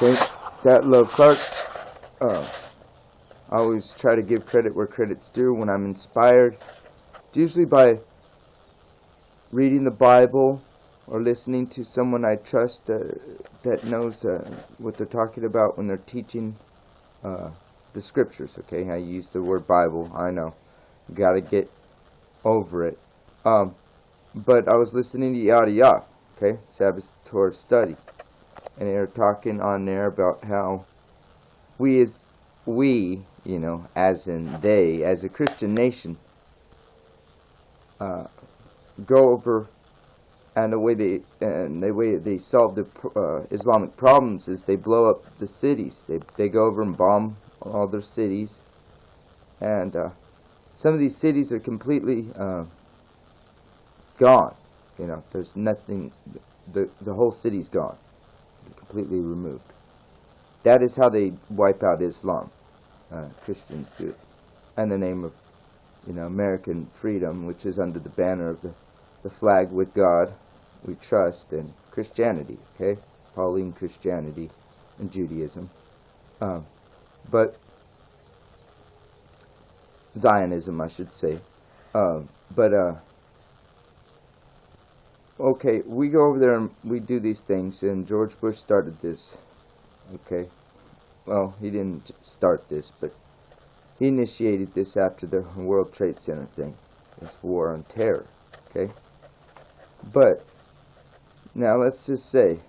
Okay, it's at Love Clark. I always try to give credit where credit's due when I'm inspired. It's usually by reading the Bible or listening to someone I trust that knows what they're talking about when they're teaching the scriptures. Okay, I use the word Bible. I know, you got to get over it. But I was listening to Yada Yah, okay, Sabbath Torah study, and they were talking on there about how we, you know, as in they, as a Christian nation, go over, and the way they solve the Islamic problems is they blow up the cities. They go over and bomb all their cities, and some of these cities are completely gone. You know, there's nothing. The whole city's gone, completely removed. That is how they wipe out Islam. Christians do it in the name of, you know, American freedom, which is under the banner of the flag with God we trust, and Christianity, okay, Pauline Christianity and Judaism, but Zionism, I should say, okay, we go over there and we do these things, and George Bush started this, okay. Well, he didn't start this, but he initiated this after the World Trade Center thing. This war on terror, okay? But, now let's just say,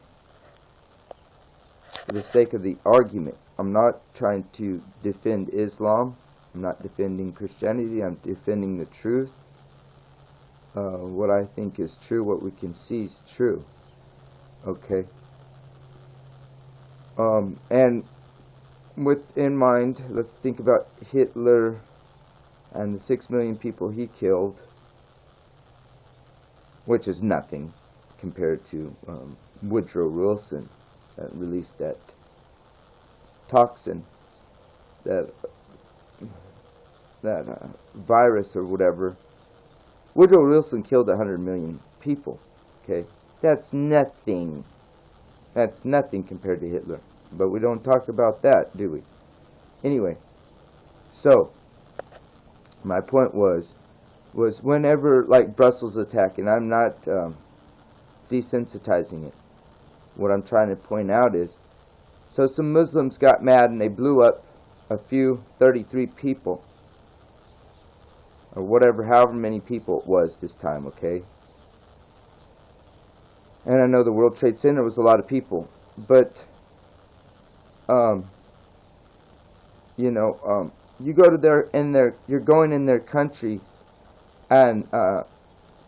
for the sake of the argument, I'm not trying to defend Islam. I'm not defending Christianity. I'm defending the truth. What I think is true, what we can see is true, okay? And with in mind, let's think about Hitler and the 6 million people he killed, which is nothing compared to Woodrow Wilson that released that toxin, that virus or whatever. Woodrow Wilson killed 100 million people, okay? That's nothing. That's nothing compared to Hitler. But we don't talk about that, do we? Anyway, so my point was whenever, like, Brussels attack, and I'm not desensitizing it. What I'm trying to point out is, so some Muslims got mad and they blew up a few 33 people, or whatever, however many people it was this time, okay? And I know the World Trade Center was a lot of people, but you know, you go to you're going in their countries and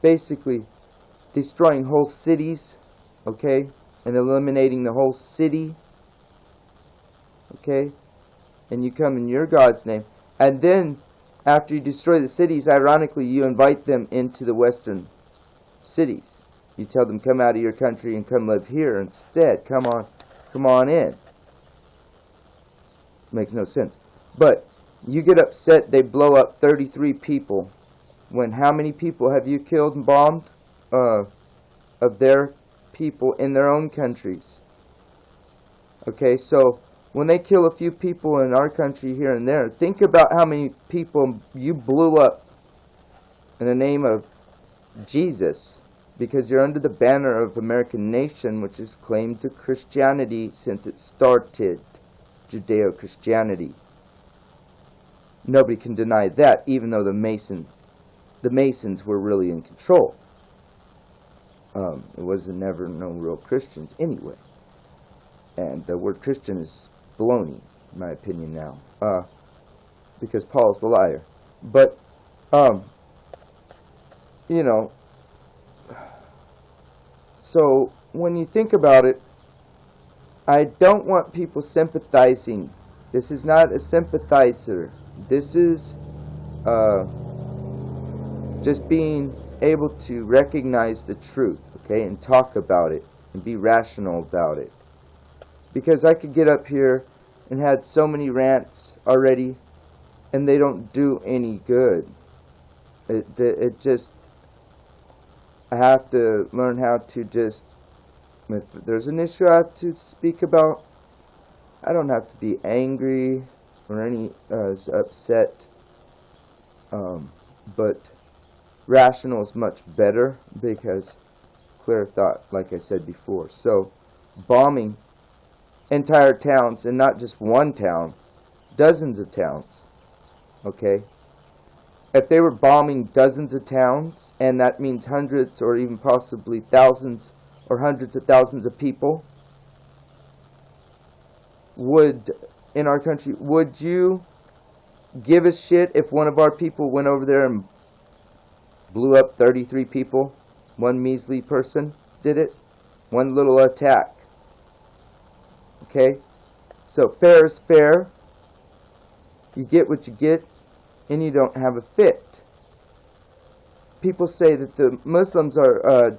basically destroying whole cities, okay, and eliminating the whole city, okay, and you come in your God's name, and then after you destroy the cities, ironically, you invite them into the Western cities. You tell them, come out of your country and come live here instead. Come on in. Makes no sense. But you get upset they blow up 33 people, when how many people have you killed and bombed of their people in their own countries? Okay, so when they kill a few people in our country here and there, think about how many people you blew up in the name of Jesus, because you're under the banner of American nation, which is claimed to Christianity since it started, Judeo-Christianity. Nobody can deny that, even though the Masons were really in control. It wasn't never no real Christians anyway. And the word Christian is baloney, in my opinion now, because Paul's the liar. But, you know, so when you think about it, I don't want people sympathizing. This is not a sympathizer. This is just being able to recognize the truth, okay, and talk about it and be rational about it. Because I could get up here and had so many rants already, and they don't do any good. It just, I have to learn how to just, if there's an issue I have to speak about, I don't have to be angry or any upset, but rational is much better because clear thought, like I said before. So, bombing entire towns, and not just one town, dozens of towns, okay? If they were bombing dozens of towns, and that means hundreds or even possibly thousands or hundreds of thousands of people, in our country, would you give a shit if one of our people went over there and blew up 33 people? One measly person did it. One little attack. Okay? So fair is fair. You get what you get, and you don't have a fit. People say that the Muslims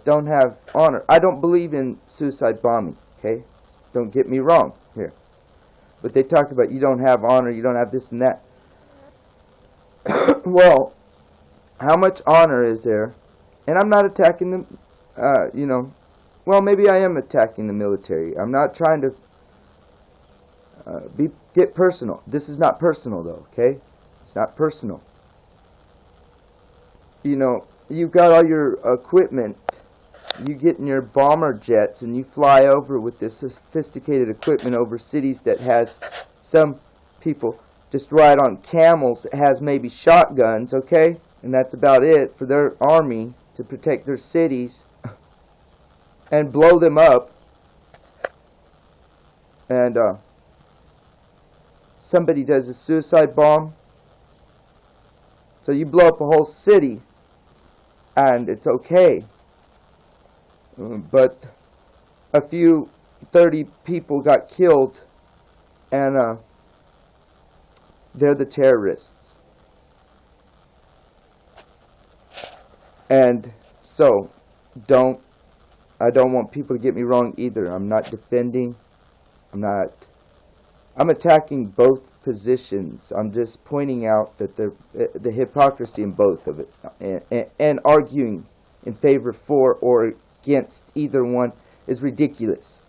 don't have honor. I don't believe in suicide bombing. Okay? Don't get me wrong here. But they talk about you don't have honor, you don't have this and that. Well, how much honor is there? And I'm not attacking them, well, maybe I am attacking the military. I'm not trying to get personal. This is not personal, though, okay? It's not personal. You've got all your equipment. You get in your bomber jets and you fly over with this sophisticated equipment over cities that has some people just ride on camels. It has maybe shotguns, okay? And that's about it for their army to protect their cities and blow them up. And somebody does a suicide bomb. So you blow up a whole city and it's okay. But a few 30 people got killed, and they're the terrorists. And so, I don't want people to get me wrong either. I'm not defending. I'm attacking both positions. I'm just pointing out that the hypocrisy in both of it, and arguing in favor for or against either one is ridiculous.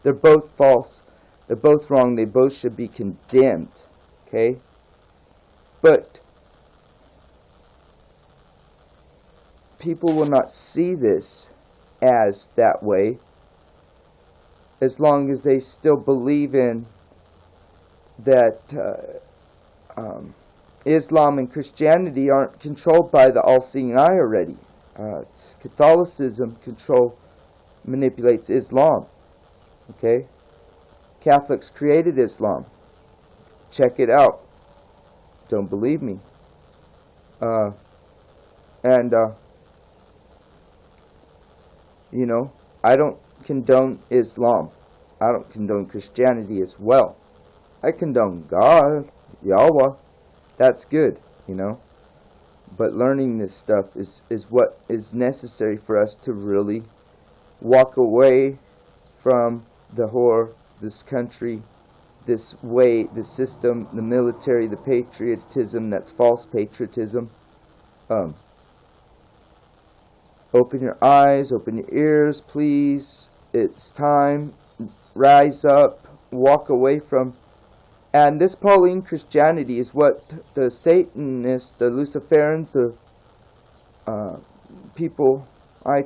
They're both false. They're both wrong. They both should be condemned. Okay? But people will not see this as that way as long as they still believe in that Islam and Christianity aren't controlled by the all-seeing eye already. Catholicism manipulates Islam. Okay? Catholics created Islam. Check it out. Don't believe me. I don't condone Islam. I don't condone Christianity as well. I condone God, Yahweh. That's good, But learning this stuff is what is necessary for us to really walk away from the horror, this country, this way, the system, the military, the patriotism that's false patriotism. Open your eyes, open your ears, please. It's time. Rise up, walk away from. And this Pauline Christianity is what the Satanists, the Luciferians, the people I